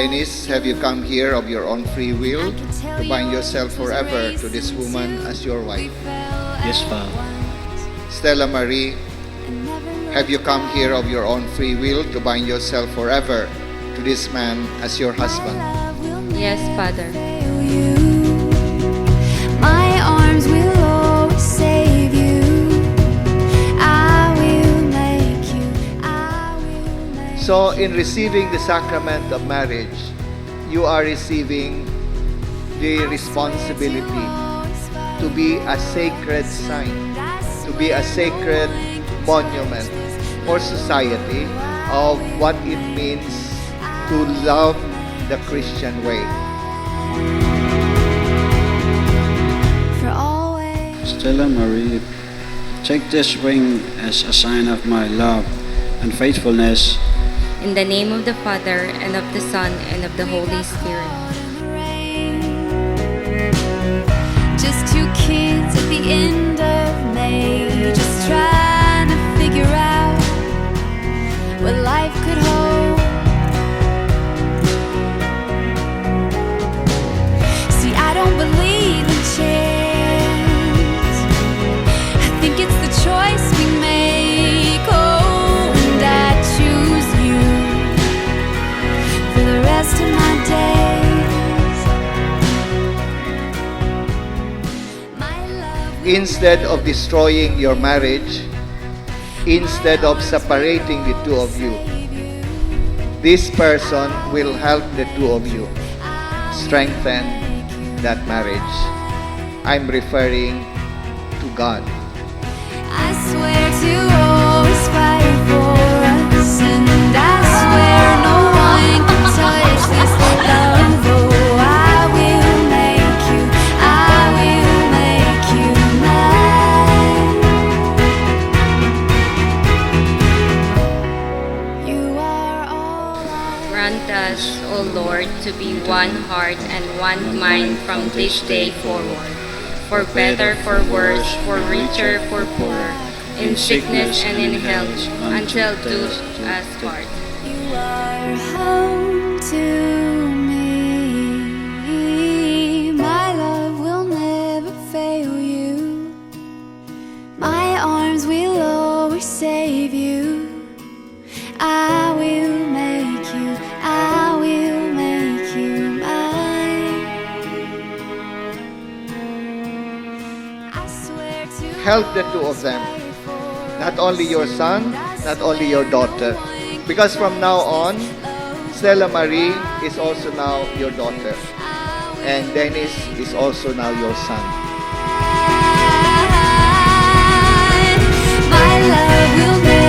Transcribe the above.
Dennis, have you come here of your own free will to bind yourself forever to this woman as your wife? Yes, Father. Stella Marie, have you come here of your own free will to bind yourself forever to this man as your husband? Yes, Father. My arms will always save you. I will make you. I will make you. So, in receiving the sacrament of marriage, you are receiving the responsibility to be a sacred sign, to be a sacred monument for society of what it means to love the Christian way. For always. Stella Marie, take this ring as a sign of my love and faithfulness. In the name of the Father, and of the Son, and of the Holy Spirit. Just two kids at the end of May, just trying to figure out what life could hold. See, I don't believe in chance. I think it's the choice we make. Oh, and I choose you for the rest of my days. Instead of destroying your marriage, instead of separating the two of you, this person will help the two of you strengthen that marriage. I'm referring to God. I swear to always fight for us, and I swear no one can touch this love. Oh, I will make you, I will make you mine. You are all Grant us, O Lord, to be one heart and one mind from this day forward, for better, for worse, for richer, for poorer, in sickness and in health, until death us part. You are home to me. My love will never fail you. My arms will always save you. I will make you. I will make you mine. I swear to Help the two of them, not only your son, not only your daughter. Because from now on, Stella Marie is also now your daughter, and Dennis is also now your son. My love will never